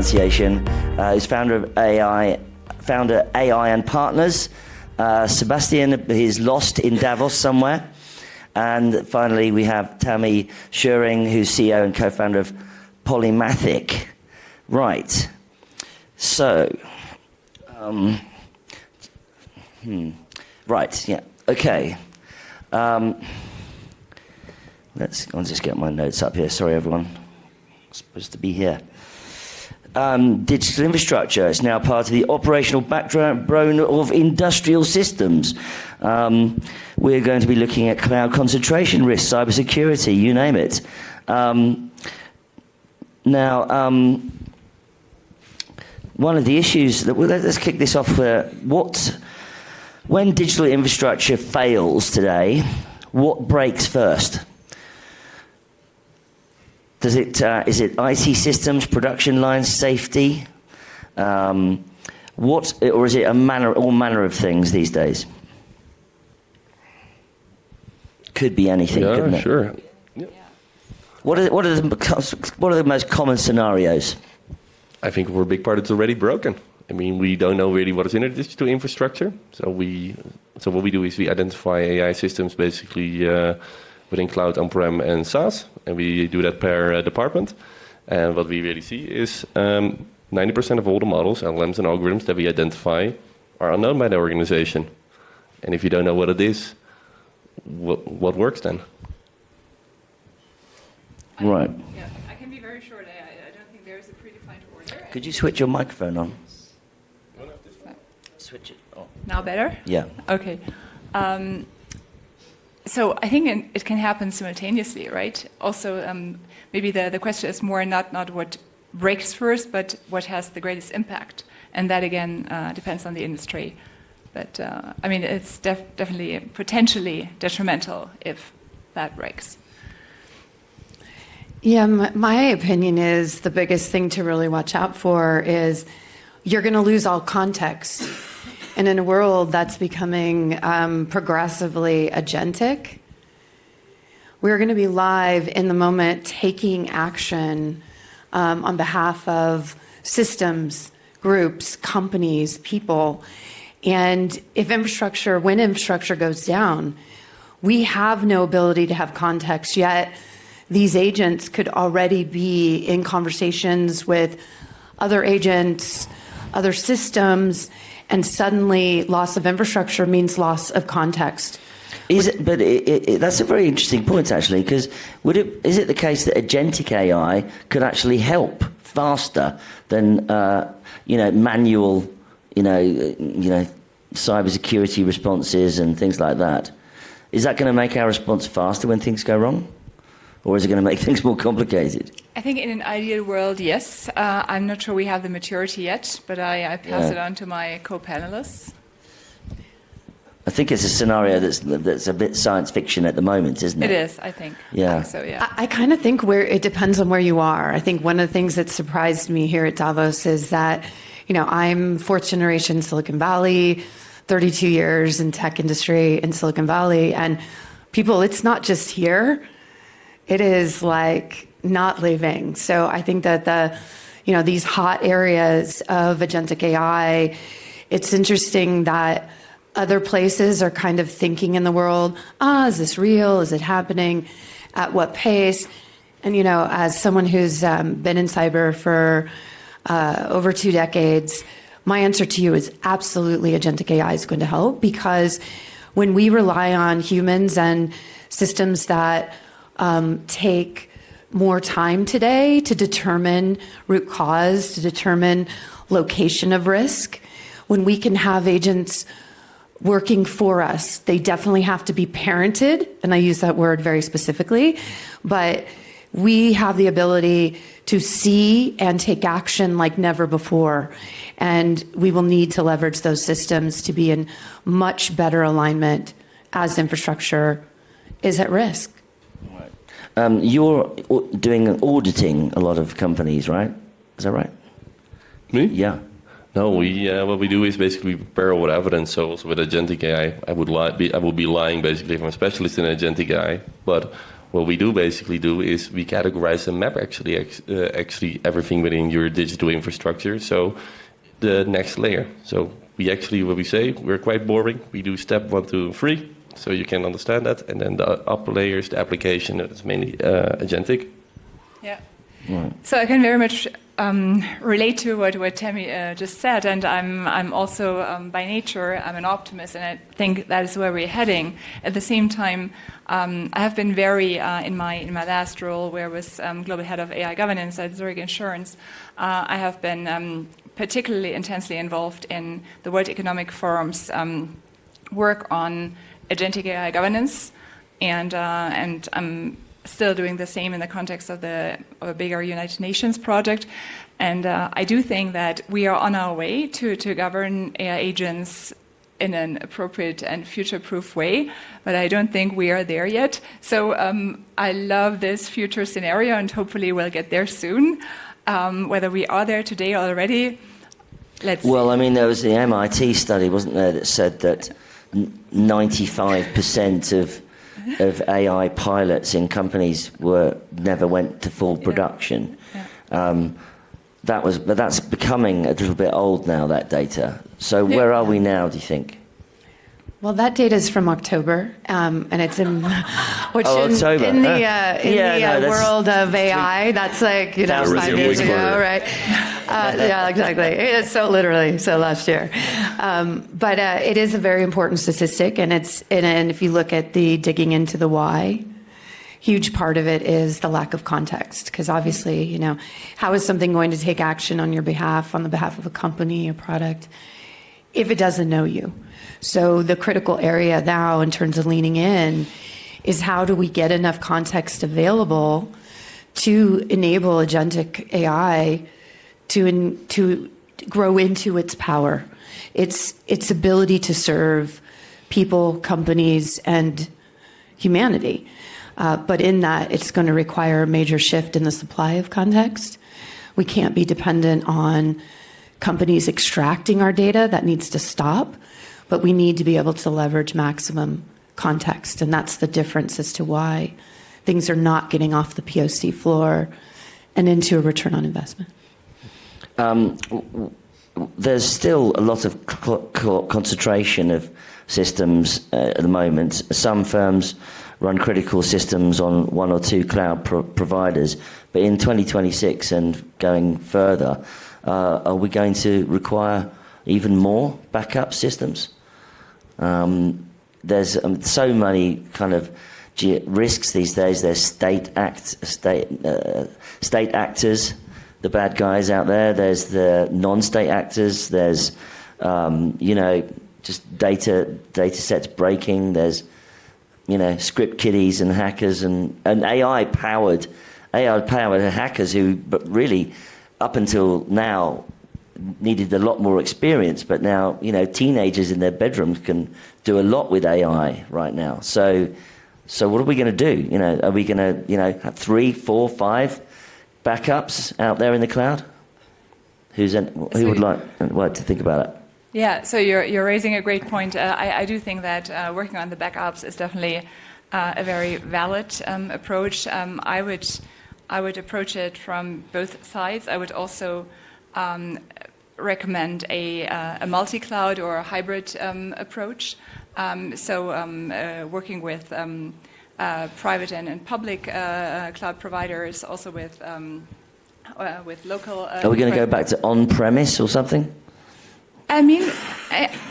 pronunciation, who's founder of AI and Partners. Sebastian is lost in Davos somewhere. And finally, we have Tammy Schuring, who's CEO and co-founder of Polymathic. Right. So, right, yeah, okay. I'll just get my notes up here. Sorry, everyone. I'm supposed to be here. Digital infrastructure is now part of the operational backbone of industrial systems. We're going to be looking at cloud concentration risk, cybersecurity, you name it. One of the issues that let's kick this off. When digital infrastructure fails today, what breaks first? Is it IT systems, production lines, safety? Or is it all manner of things these days? Could be anything, couldn't it? Sure. Yeah. What are the most common scenarios? I think for a big part it's already broken. I mean, we don't know really what is in the digital infrastructure. So what we do is we identify AI systems basically within cloud, on-prem, and SaaS, and we do that per department. And what we really see is 90% of all the models, LLMs, and algorithms that we identify are unknown by the organization. And if you don't know what it is, what works then? Right. Yeah, I can be very short. I don't think there is a predefined order. Could you switch your microphone on? Switch it on. Now better? Yeah. Okay. So I think it can happen simultaneously, right? Also, maybe the question is more not what breaks first, but what has the greatest impact. And that, again, depends on the industry. But, I mean, it's definitely potentially detrimental if that breaks. Yeah, my opinion is the biggest thing to really watch out for is you're going to lose all context. And in a world that's becoming progressively agentic, we're going to be live in the moment taking action on behalf of systems, groups, companies, people. And when infrastructure goes down, we have no ability to have context yet. These agents could already be in conversations with other agents, other systems, and suddenly loss of infrastructure means loss of context. That's a very interesting point, actually, because is it the case that agentic AI could actually help faster than manual, cybersecurity responses and things like that? Is that going to make our response faster when things go wrong? Or is it going to make things more complicated? I think in an ideal world, yes. I'm not sure we have the maturity yet, but I pass it on to my co-panelists. I think it's a scenario that's a bit science fiction at the moment, isn't it? It is, I think. Yeah. I think so, yeah. I kind of think it depends on where you are. I think one of the things that surprised me here at Davos is that, I'm fourth generation Silicon Valley, 32 years in tech industry in Silicon Valley, and people, it's not just here. It is like not leaving. So I think that these hot areas of agentic AI, it's interesting that other places are kind of thinking in the world, is this real? Is it happening? At what pace? And, as someone who's been in cyber for over 2 decades, my answer to you is absolutely agentic AI is going to help, because when we rely on humans and systems that take more time today to determine root cause, to determine location of risk, when we can have agents working for us, they definitely have to be parented, and I use that word very specifically, but we have the ability to see and take action like never before. And we will need to leverage those systems to be in much better alignment as infrastructure is at risk. You're doing auditing a lot of companies, right? Is that right? Me? Yeah. No, what we do is basically prepare all evidence. So also with agentic AI, I would be lying basically if I'm a specialist in agentic AI. But what we basically do is we categorize and map actually everything within your digital infrastructure. So the next layer. So we actually, what we say, we're quite boring. We do step 1, 2, and 3, so you can understand that. And then the upper layer is the application. It's mainly agentic. Yeah. Right. So I can very much relate to what Tammy just said, and I'm also by nature I'm an optimist, and I think that is where we're heading. At the same time, I have been very in my last role, where I was global head of AI governance at Zurich Insurance. I have been particularly intensely involved in the World Economic Forum's work on agentic AI governance, and I'm still doing the same in the context of a bigger United Nations project. And I do think that we are on our way to govern AI agents in an appropriate and future-proof way, but I don't think we are there yet. So I love this future scenario, and hopefully we'll get there soon. Whether we are there today already, let's see. Well, I mean, there was the MIT study, wasn't there, that said that 95% of AI pilots in companies never went to full production. Yeah. But that's becoming a little bit old now, that data. So where are we now, do you think? Well, that data is from October, and it's in October. in the world of AI. That's like 5 years ago, right? Yeah, exactly. It's so literally so last year, but it is a very important statistic, and if you look at the digging into the why, huge part of it is the lack of context, because obviously, how is something going to take action on your behalf, on the behalf of a company, a product, if it doesn't know you? So the critical area now in terms of leaning in is how do we get enough context available to enable agentic AI to grow into its power, its ability to serve people, companies, and humanity. But in that, it's going to require a major shift in the supply of context. We can't be dependent on companies extracting our data. That needs to stop. But we need to be able to leverage maximum context. And that's the difference as to why things are not getting off the POC floor and into a return on investment. There's still a lot of concentration of systems at the moment. Some firms run critical systems on 1 or 2 cloud providers. But in 2026 and going further, are we going to require even more backup systems? There's so many kind of risks these days. There's state actors, the bad guys out there. There's the non-state actors. There's just data sets breaking. There's script kiddies and hackers and AI powered hackers who, but really up until now, needed a lot more experience, but now teenagers in their bedrooms can do a lot with AI right now. So what are we going to do? Are we going to have 3, 4, 5 backups out there in the cloud? Who would like to think about it? Yeah, so you're raising a great point. I do think that working on the backups is definitely a very valid approach. I would approach it from both sides. I would also recommend a multi-cloud or a hybrid approach. Working with private and public cloud providers, also with local. Are we going to go back to on-premise or something? I mean,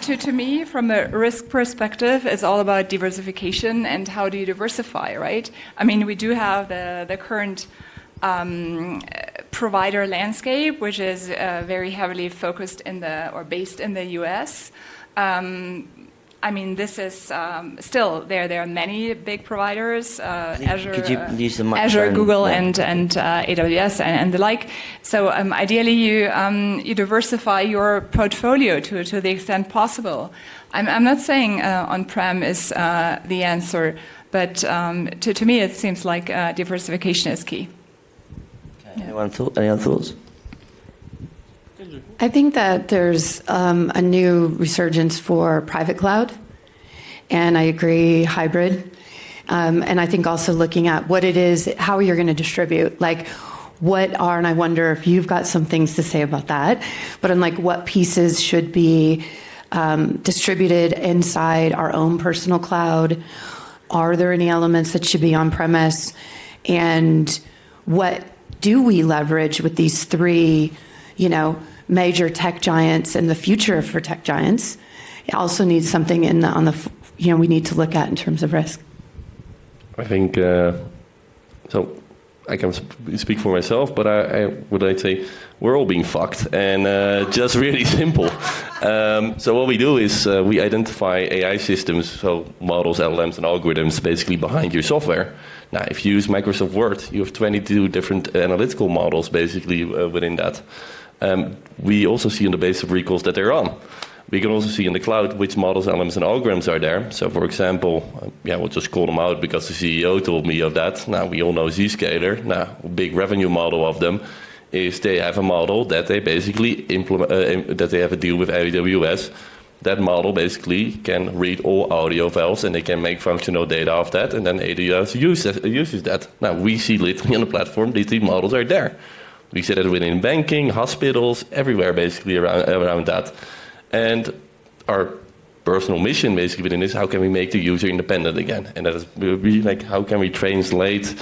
to me, from a risk perspective, it's all about diversification and how do you diversify, right? I mean, we do have the current provider landscape, which is very heavily focused based in the US. I mean, this is still there. There are many big providers, Azure, Google, and AWS and the like. So ideally, you diversify your portfolio to the extent possible. I'm not saying on-prem is the answer, but to me, it seems like diversification is key. Okay. Yeah. Any other thoughts? I think that there's a new resurgence for private cloud, and I agree hybrid. And I think also looking at what it is, how you're going to distribute, like what are, and I wonder if you've got some things to say about that, but on like what pieces should be distributed inside our own personal cloud. Are there any elements that should be on premise? And what do we leverage with these three, major tech giants and the future for tech giants? It also needs something we need to look at in terms of risk. I think, so I can speak for myself, but I would say we're all being fucked, and just really simple. So what we do is we identify AI systems, so models, LLMs, and algorithms basically behind your software. Now, if you use Microsoft Word, you have 22 different analytical models basically within that. We also see on the basis of recalls that they're on. We can also see in the cloud which models, LLMs, and algorithms are there. So, for example, we'll just call them out because the CEO told me of that. Now, we all know Zscaler. Now, a big revenue model of them is they have a model that they basically implement, that they have a deal with AWS. That model basically can read all audio files and they can make functional data of that, and then AWS uses that. Now, we see literally on the platform these models are there. We see that within banking, hospitals, everywhere basically around that. And our personal mission basically within this, how can we make the user independent again? And that is really like, how can we translate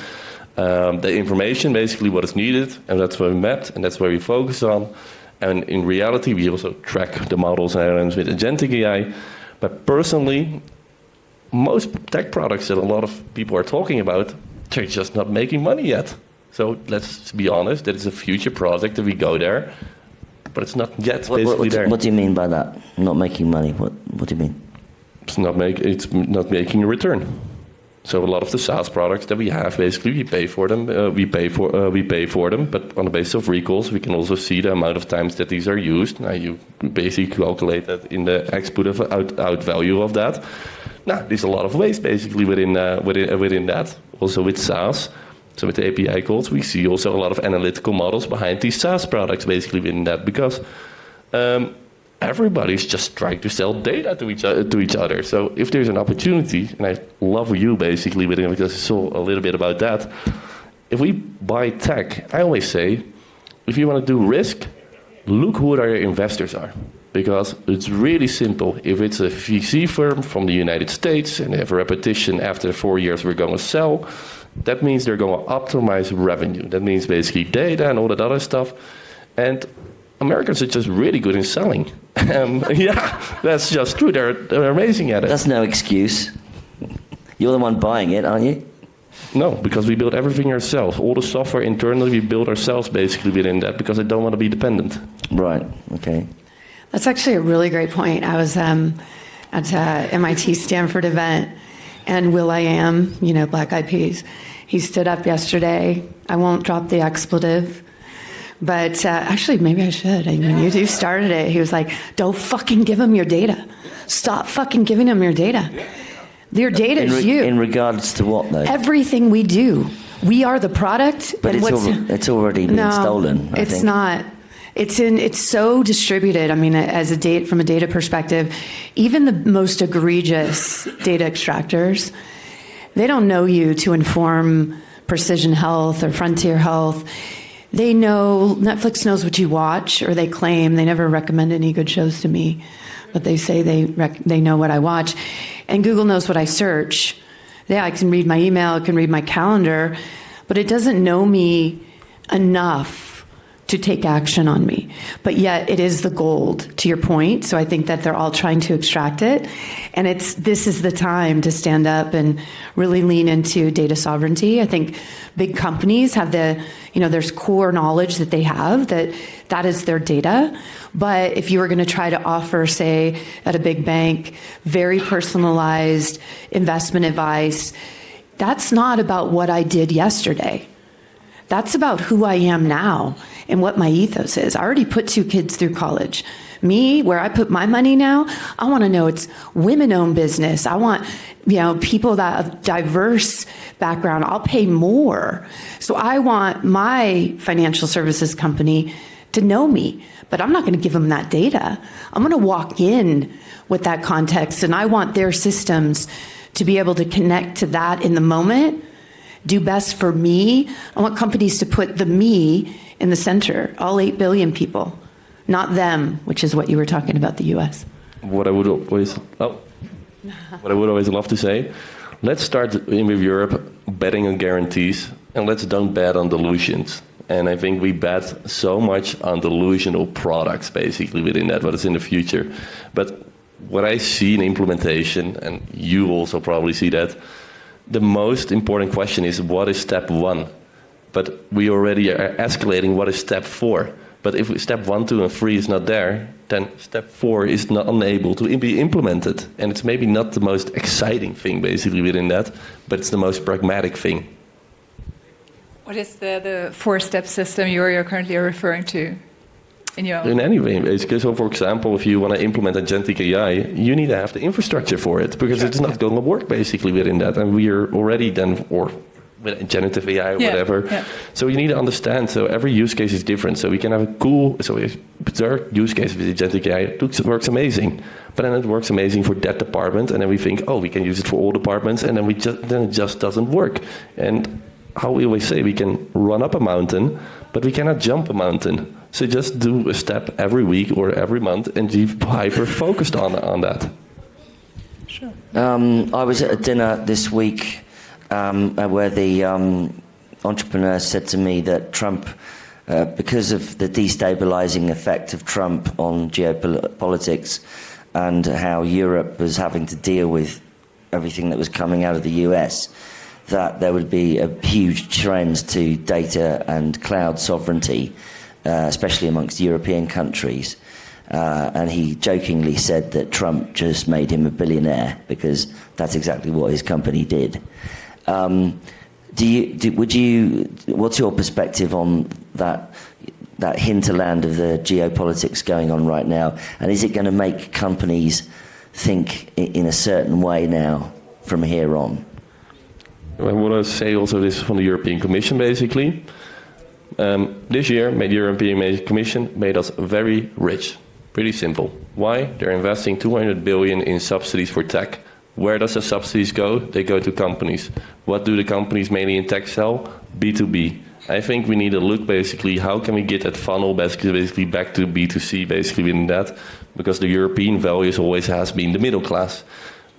the information, basically what is needed, and that's where we mapped, and that's where we focus on. And in reality, we also track the models and LLMs with agentic AI. But personally, most tech products that a lot of people are talking about, they're just not making money yet. So let's be honest, that is a future project that we go there. But it's not yet there. What do you mean by that? Not making money? What do you mean? It's not making a return. So a lot of the SaaS products that we have, basically, we pay for them. We pay for them. But on the basis of recalls, we can also see the amount of times that these are used. Now you basically calculate that in the output of out value of that. Now there's a lot of waste basically within that. Also with SaaS. So with the API calls, we see also a lot of analytical models behind these SaaS products basically within that, because everybody's just trying to sell data to each other. So if there's an opportunity, and I love you basically within, because I saw a little bit about that. If we buy tech, I always say, if you want to do risk, look who your investors are. Because it's really simple. If it's a VC firm from the United States and they have a repetition after 4 years we're going to sell, that means they're going to optimize revenue. That means basically data and all that other stuff. And Americans are just really good in selling. That's just true. They're amazing at it. That's no excuse. You're the one buying it, aren't you? No, because we build everything ourselves. All the software internally we build ourselves basically within that, because I don't want to be dependent. Right, okay. That's actually a really great point. I was at a MIT Stanford event, and will.i.am, Black Eyed Peas, he stood up yesterday. I won't drop the expletive, but actually, maybe I should. I mean, you started it. He was like, don't fucking give them your data. Stop fucking giving them your data. Your data is you. In regards to what, though? Everything we do. We are the product. But it's already been stolen, I think. It's not. It's so distributed. I mean, from a data perspective, even the most egregious data extractors, they don't know you to inform Precision Health or Frontier Health. They know, Netflix knows what you watch, or they claim. They never recommend any good shows to me, but they say they know what I watch. And Google knows what I search. Yeah, I can read my email, I can read my calendar, but it doesn't know me enough to take action on me. But yet it is the gold, to your point. So I think that they're all trying to extract it. And this is the time to stand up and really lean into data sovereignty. I think big companies have there's core knowledge that they have, that is their data. But if you were going to try to offer, say, at a big bank, very personalized investment advice, that's not about what I did yesterday. That's about who I am now and what my ethos is. I already put 2 kids through college. Me, where I put my money now, I want to know it's women-owned business. I want, people that have diverse background. I'll pay more. So I want my financial services company to know me, but I'm not going to give them that data. I'm going to walk in with that context, and I want their systems to be able to connect to that in the moment, do best for me. I want companies to put the me in the center, all 8 billion people, not them, which is what you were talking about the US. What I would always love to say, let's start with Europe betting on guarantees, and let's don't bet on delusions. And I think we bet so much on delusional products, basically, within that, what is in the future. But what I see in implementation, and you also probably see that, the most important question is, what is step 1? But we already are escalating what is step 4. But if step 1, 2, and 3 is not there, then step 4 is not unable to be implemented. And it's maybe not the most exciting thing, basically, within that, but it's the most pragmatic thing. What is the 4-step system you're currently referring to in your? In any way, so for example, if you want to implement agentic AI, you need to have the infrastructure for it, because it's not going to work basically within that. And we are already then, or with generative AI or whatever. Yeah. So you need to understand, so every use case is different. So we can have a cool, so there are use cases with agentic AI, it works amazing. But then it works amazing for that department, and then we think, oh, we can use it for all departments, and then it just doesn't work. And how we always say, we can run up a mountain, but we cannot jump a mountain. So just do a step every week or every month and be hyper focused on that. Sure. I was at a dinner this week where the entrepreneur said to me that Trump, because of the destabilizing effect of Trump on geopolitics and how Europe was having to deal with everything that was coming out of the US, that there would be a huge trend to data and cloud sovereignty, especially amongst European countries. And he jokingly said that Trump just made him a billionaire because that's exactly what his company did. What's your perspective on that hinterland of the geopolitics going on right now? And is it going to make companies think in a certain way now from here on? I want to say also this from the European Commission, basically. This year, the European Commission made us very rich. Pretty simple. Why? They're investing 200 billion in subsidies for tech. Where does the subsidies go? They go to companies. What do the companies mainly in tech sell? B2B. I think we need to look basically, how can we get that funnel basically back to B2C, basically within that? Because the European values always has been the middle class.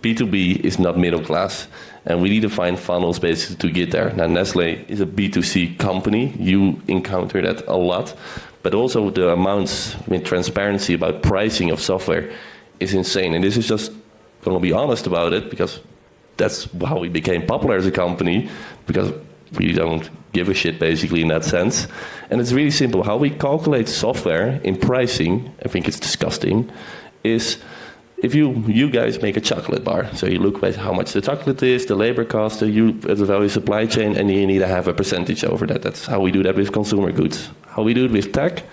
B2B is not middle class. And we need to find funnels basically to get there. Now, Nestlé is a B2C company. You encounter that a lot. But also the amounts, transparency about pricing of software is insane. And this is just going to be honest about it, because that's how we became popular as a company, because we don't give a shit basically in that sense. And it's really simple. How we calculate software in pricing, I think it's disgusting, is if you guys make a chocolate bar, so you look at how much the chocolate is, the labor cost, the value supply chain, and you need to have a percentage over that. That's how we do that with consumer goods. How we do it with tech,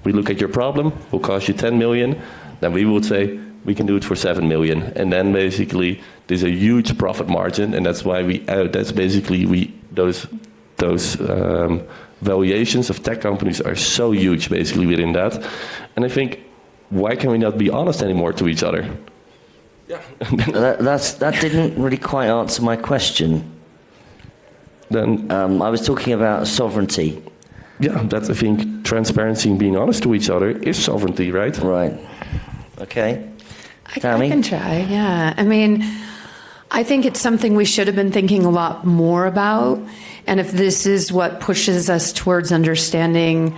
we look at your problem, will cost you 10 million, then we would say, we can do it for 7 million. And then basically, there's a huge profit margin, and that's why those valuations of tech companies are so huge, basically, within that. And I think, why can we not be honest anymore to each other? Yeah. that didn't really quite answer my question. Then I was talking about sovereignty. Yeah, that's, I think, transparency and being honest to each other is sovereignty, right? Right. Okay. I can try, yeah. I mean, I think it's something we should have been thinking a lot more about. And if this is what pushes us towards understanding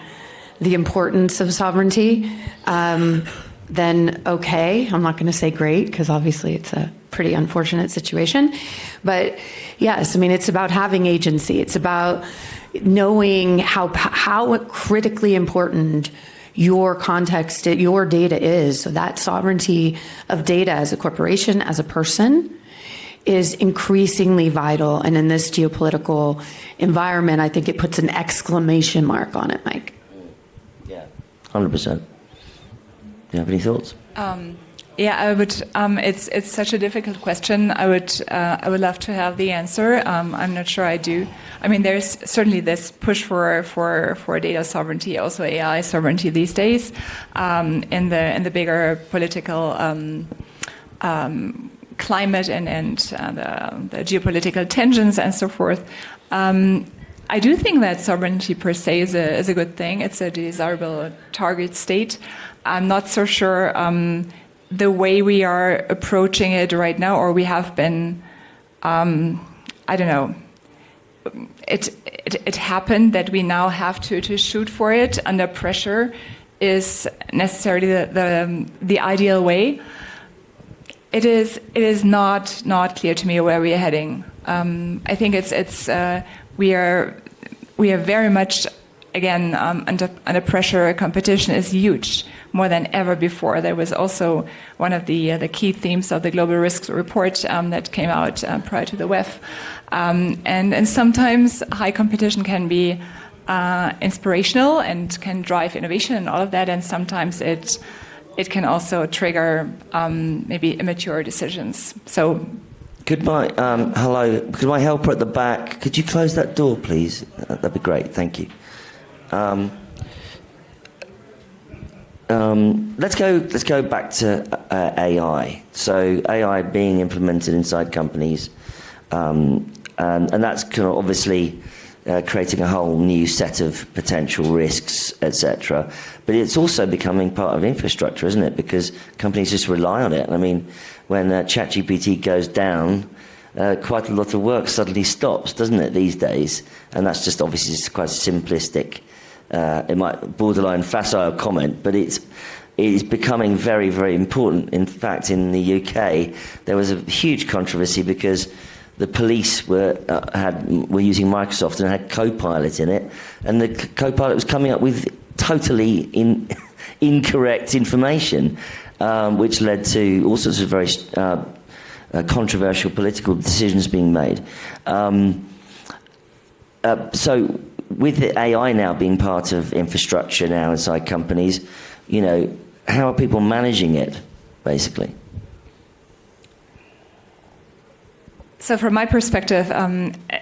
the importance of sovereignty, then okay. I'm not going to say great, because obviously it's a pretty unfortunate situation. But yes, I mean, it's about having agency. It's about knowing how critically important your context, your data is. So that sovereignty of data as a corporation, as a person, is increasingly vital. And in this geopolitical environment, I think it puts an exclamation mark on it, Mike. Yeah, 100%. Do you have any thoughts? Yeah, I would. It's such a difficult question. I would love to have the answer. I'm not sure I do. I mean, there's certainly this push for data sovereignty, also AI sovereignty these days, in the bigger political climate and the geopolitical tensions and so forth. I do think that sovereignty per se is a good thing. It's a desirable target state. I'm not so sure the way we are approaching it right now, or we have been, I don't know. It happened that we now have to shoot for it under pressure is necessarily the ideal way. It is not clear to me where we are heading. I think we are very much again under pressure. Competition is huge, more than ever before. There was also one of the key themes of the Global Risks Report that came out prior to the WEF. And sometimes high competition can be inspirational and can drive innovation and all of that, and sometimes it can also trigger maybe immature decisions. So, could my helper at the back, could you close that door, please? That'd be great. Thank you. Let's go back to AI. So AI being implemented inside companies, and that's kind of obviously creating a whole new set of potential risks, etc. But it's also becoming part of infrastructure, isn't it? Because companies just rely on it. I mean, when ChatGPT goes down, quite a lot of work suddenly stops, doesn't it, these days? And that's just obviously just quite simplistic. It might borderline facile comment, but it's becoming very, very important. In fact, in the UK, there was a huge controversy because the police were using Microsoft and had Copilot in it, and the Copilot was coming up with totally incorrect information, which led to all sorts of very controversial political decisions being made. So with the AI now being part of infrastructure now inside companies, how are people managing it, basically? So from my perspective,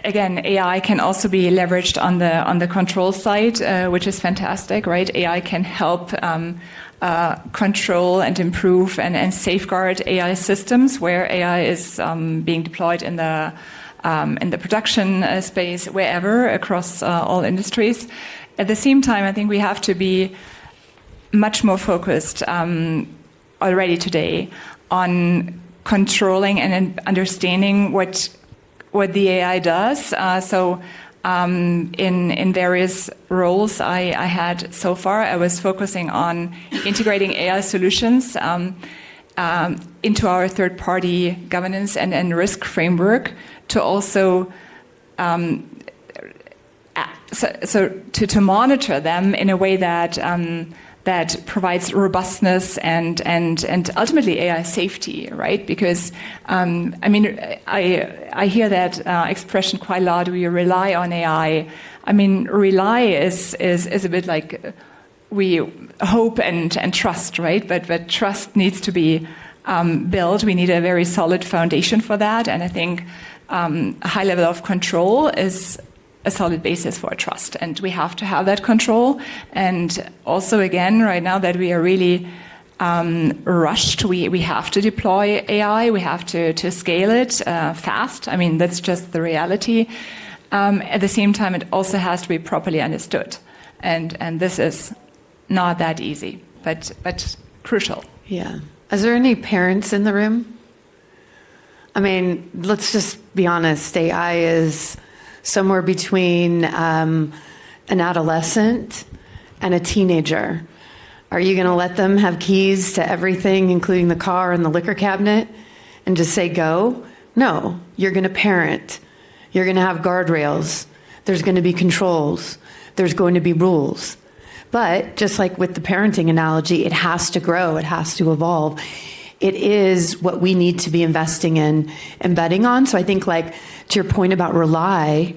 again, AI can also be leveraged on the control side, which is fantastic, right? AI can help control and improve and safeguard AI systems where AI is being deployed in the production space, wherever, across all industries. At the same time, I think we have to be much more focused already today on controlling and understanding what the AI does. So in various roles I had so far, I was focusing on integrating AI solutions into our third-party governance and risk framework to also to monitor them in a way that that provides robustness and ultimately AI safety, right? Because I hear that expression quite a lot. We rely on AI. I mean, rely is a bit like we hope and trust, right? But trust needs to be built. We need a very solid foundation for that, and I think a high level of control is a solid basis for trust, and we have to have that control. And also, again, right now that we are really rushed, we have to deploy AI, we have to scale it fast. I mean, that's just the reality. At the same time, it also has to be properly understood, and this is not that easy, but crucial. Yeah. Is there any parents in the room? I mean, let's just be honest. AI is somewhere between an adolescent and a teenager. Are you going to let them have keys to everything, including the car and the liquor cabinet, and just say go? No, you're going to parent. You're going to have guardrails. There's going to be controls. There's going to be rules. But just like with the parenting analogy, it has to grow. It has to evolve. It is what we need to be investing in and betting on. So I think, like, to your point about rely,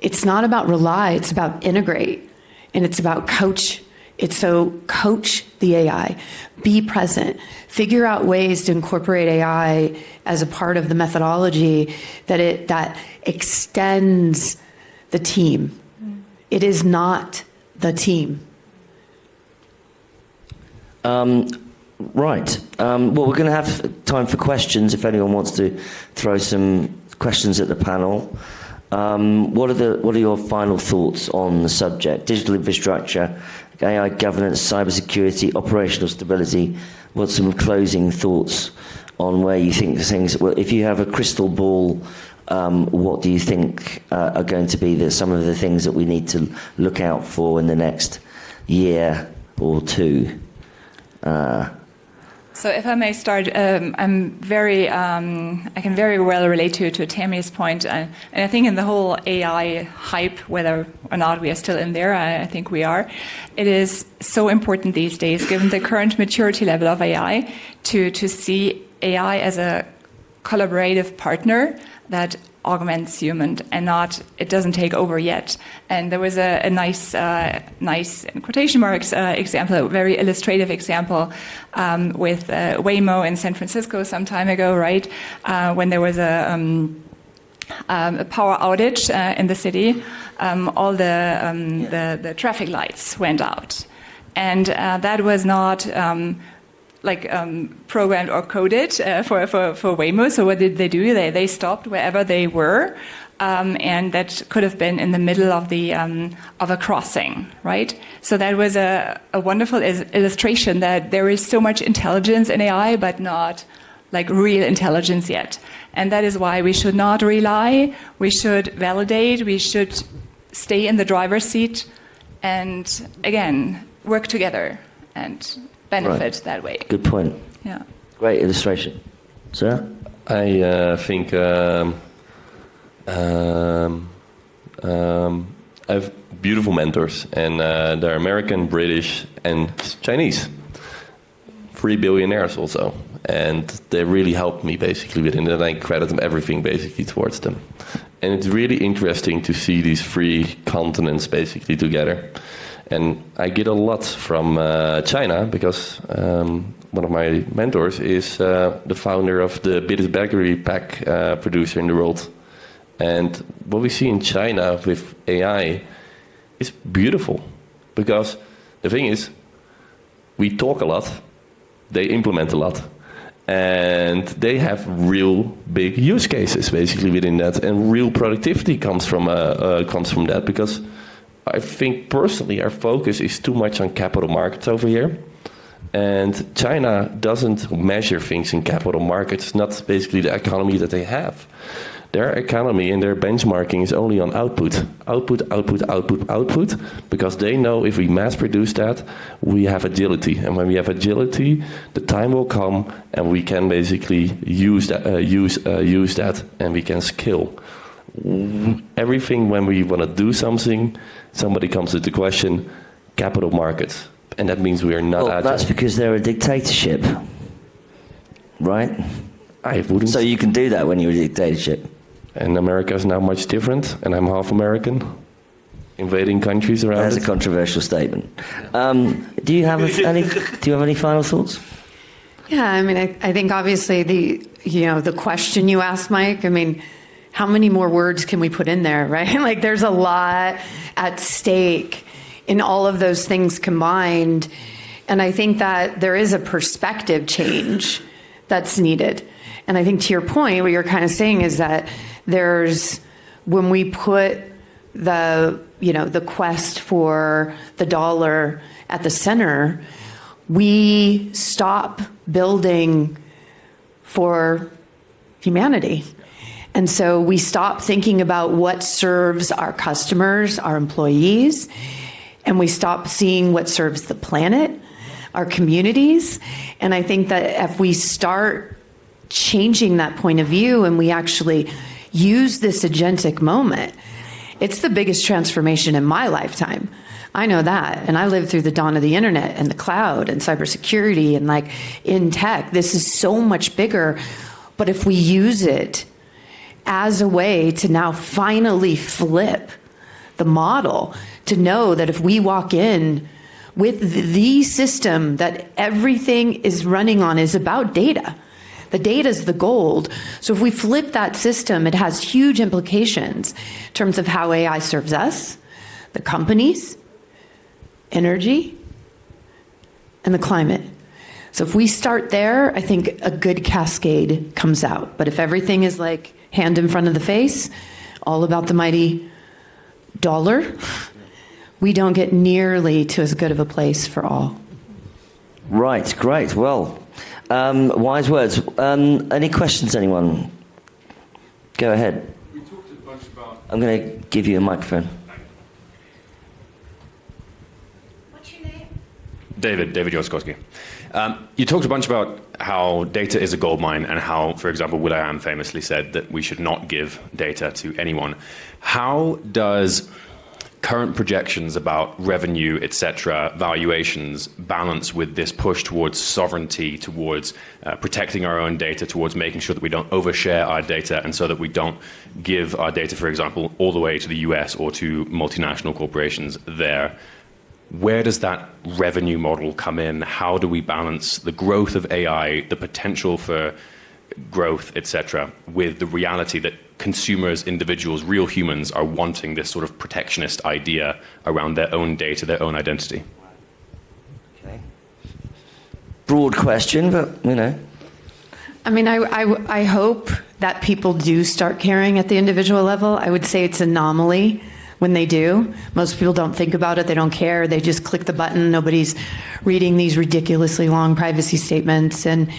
it's not about rely, it's about integrate, and it's about coach. It's so coach the AI, be present, figure out ways to incorporate AI as a part of the methodology that extends the team. It is not the team. Right. Well, we're going to have time for questions if anyone wants to throw some questions at the panel. What are your final thoughts on the subject? Digital infrastructure, AI governance, cybersecurity, operational stability. What's some closing thoughts on where you think the things? Well, if you have a crystal ball, what do you think are going to be some of the things that we need to look out for in the next year or two? So if I may start, I can very well relate to Tammy's point, and I think in the whole AI hype, whether or not we are still in there, I think we are, it is so important these days, given the current maturity level of AI, to see AI as a collaborative partner that augments human and not, it doesn't take over yet. And there was a nice in quotation marks example, a very illustrative example with Waymo in San Francisco some time ago, right? When there was a power outage in the city, all the traffic lights went out. And that was not programmed or coded for Waymo. So what did they do? They stopped wherever they were, and that could have been in the middle of a crossing, right? So that was a wonderful illustration that there is so much intelligence in AI, but not like real intelligence yet. And that is why we should not rely. We should validate. We should stay in the driver's seat, and again work together and benefit that way. Good point. Yeah. Great illustration. Sir? I think I have beautiful mentors, and they're American, British, and Chinese. 3 billionaires also. And they really helped me basically with it, and I credit them everything basically towards them. And it's really interesting to see these 3 continents basically together. And I get a lot from China because one of my mentors is the founder of the biggest battery pack producer in the world. And what we see in China with AI is beautiful, because the thing is, we talk a lot, they implement a lot, and they have real big use cases basically within that, and real productivity comes from that, because I think personally our focus is too much on capital markets over here. And China doesn't measure things in capital markets, not basically the economy that they have. Their economy and their benchmarking is only on output, because they know if we mass produce that, we have agility. And when we have agility, the time will come and we can basically use that and we can scale. Everything when we want to do something, somebody comes with the question, capital markets. And that means we are not agile. That's because they're a dictatorship, right? I wouldn't. So you can do that when you're a dictatorship. And America is now much different, and I'm half American, invading countries around. That's a controversial statement. Do you have any final thoughts? Yeah, I mean, I think obviously the question you asked, Mike, I mean, how many more words can we put in there, right? Like there's a lot at stake in all of those things combined. And I think that there is a perspective change that's needed. And I think to your point, what you're kind of saying is that when we put the quest for the dollar at the center, we stop building for humanity. And so we stop thinking about what serves our customers, our employees, and we stop seeing what serves the planet, our communities. And I think that if we start changing that point of view and we actually use this agentic moment, it's the biggest transformation in my lifetime. I know that. And I lived through the dawn of the internet and the cloud and cybersecurity and like in tech. This is so much bigger. But if we use it as a way to now finally flip the model, to know that if we walk in with the system that everything is running on is about data. The data is the gold. So if we flip that system, it has huge implications in terms of how AI serves us, the companies, energy, and the climate. So if we start there, I think a good cascade comes out. But if everything is like hand in front of the face, all about the mighty dollar, we don't get nearly to as good of a place for all. Right, great. Well, wise words. Any questions, anyone? Go ahead. We talked a bunch about... I'm going to give you a microphone. What's your name? David Yoskowski. You talked a bunch about how data is a gold mine and how, for example, will.i.am famously said that we should not give data to anyone. How does current projections about revenue, etc., valuations balance with this push towards sovereignty, towards protecting our own data, towards making sure that we don't overshare our data and so that we don't give our data, for example, all the way to the US or to multinational corporations there? Where does that revenue model come in? How do we balance the growth of AI, the potential for growth, etc., with the reality that consumers, individuals, real humans are wanting this sort of protectionist idea around their own data, their own identity? Okay. Broad question, but, you know. I mean, I hope that people do start caring at the individual level. I would say it's an anomaly when they do. Most people don't think about it. They don't care. They just click the button. Nobody's reading these ridiculously long privacy statements. And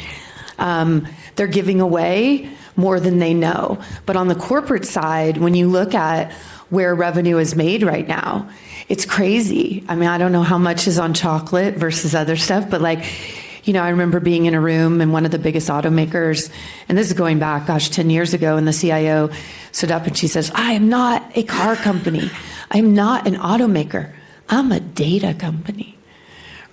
they're giving away more than they know. But on the corporate side, when you look at where revenue is made right now, it's crazy. I mean, I don't know how much is on chocolate versus other stuff, but like, you know, I remember being in a room and one of the biggest automakers, and this is going back, 10 years ago, and the CIO stood up and she says, I am not a car company. I'm not an automaker. I'm a data company,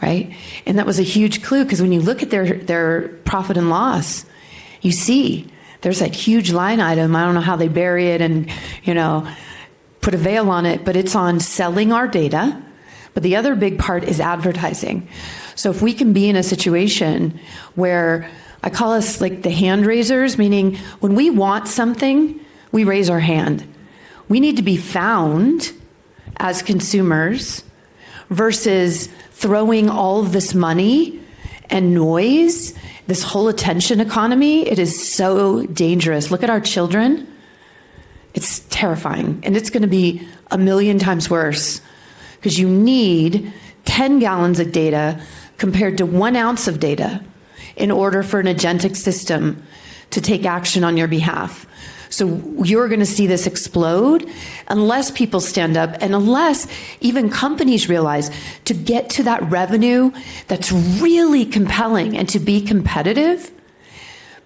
right? And that was a huge clue, because when you look at their profit and loss, you see there's that huge line item. I don't know how they bury it and, you know, put a veil on it, but it's on selling our data. But the other big part is advertising. So if we can be in a situation where, I call us like the hand raisers, meaning when we want something, we raise our hand. We need to be found as consumers versus throwing all of this money and noise, this whole attention economy. It is so dangerous. Look at our children. It's terrifying. And it's going to be 1,000,000 times worse, because you need 10 gallons of data compared to 1 ounce of data in order for an agentic system to take action on your behalf. So you're going to see this explode unless people stand up, and unless even companies realize to get to that revenue that's really compelling and to be competitive,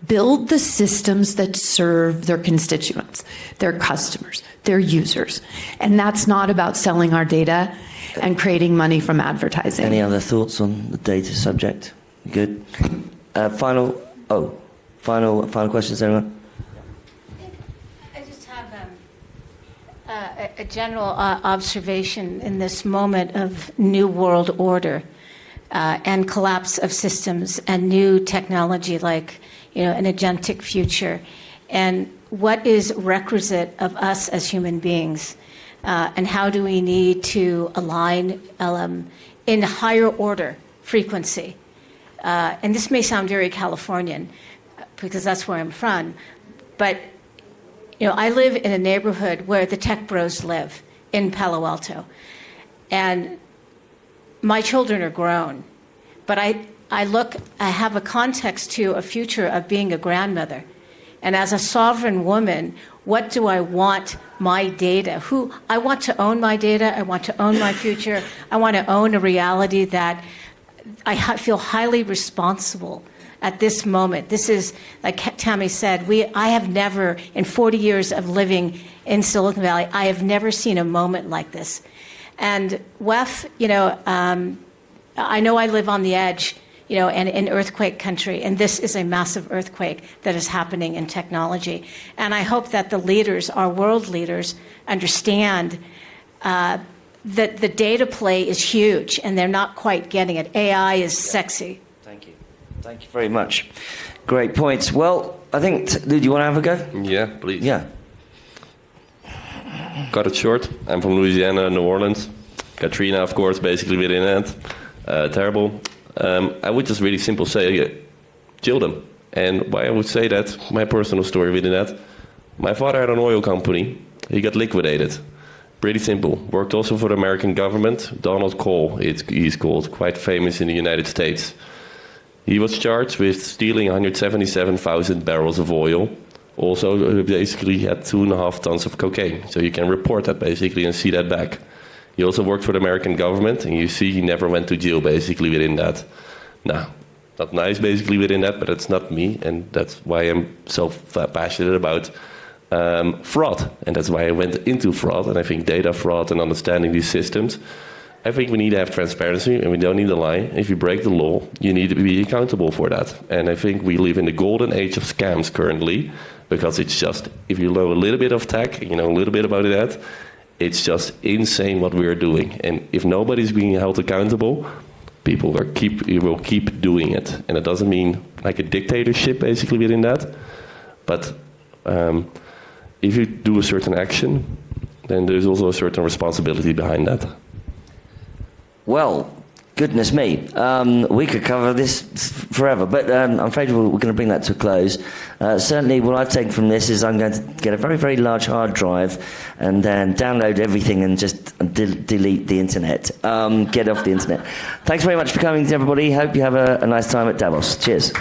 build the systems that serve their constituents, their customers, their users. And that's not about selling our data and creating money from advertising. Any other thoughts on the data subject? Good. Final questions, anyone? I just have a general observation in this moment of new world order and collapse of systems and new technology like, you know, an agentic future, and what is requisite of us as human beings, and how do we need to align in higher order frequency. And this may sound very Californian, because that's where I'm from, but you know, I live in a neighborhood where the tech bros live in Palo Alto, and my children are grown, but I have a context to a future of being a grandmother. And as a sovereign woman, what do I want my data? I want to own my data. I want to own my future. I want to own a reality that I feel highly responsible at this moment. This is, like Tammy said, I have never, in 40 years of living in Silicon Valley, I have never seen a moment like this. And WEF, you know, I know I live on the edge, you know, and in earthquake country, and this is a massive earthquake that is happening in technology. And I hope that the leaders, our world leaders, understand that the data play is huge, and they're not quite getting it. AI is sexy. Thank you. Thank you very much. Great points. Well, I think, do you want to have a go? Yeah, please. Yeah. Cut it short. I'm from Louisiana, New Orleans. Katrina, of course, basically within it. Terrible. I would just really simple say, chill them. And why I would say that, my personal story within that, my father had an oil company. He got liquidated. Pretty simple. Worked also for the American government. Donald Cole, he's called, quite famous in the United States. He was charged with stealing 177,000 barrels of oil. Also, basically had 2.5 tons of cocaine. So you can report that basically and see that back. He also worked for the American government, and you see he never went to jail basically within that. Now, not nice basically within that, but that's not me, and that's why I'm so passionate about fraud. And that's why I went into fraud, and I think data fraud and understanding these systems. I think we need to have transparency, and we don't need to lie. If you break the law, you need to be accountable for that. And I think we live in the golden age of scams currently, because it's just, if you know a little bit of tech, you know a little bit about that, it's just insane what we are doing. And if nobody's being held accountable, people will keep doing it. And it doesn't mean like a dictatorship basically within that. But if you do a certain action, then there's also a certain responsibility behind that. Well, goodness me. We could cover this forever, but I'm afraid we're going to bring that to a close. Certainly what I've taken from this is I'm going to get a very, very large hard drive and then download everything and just delete the internet. Get off the internet. Thanks very much for coming, everybody. Hope you have a nice time at Davos. Cheers.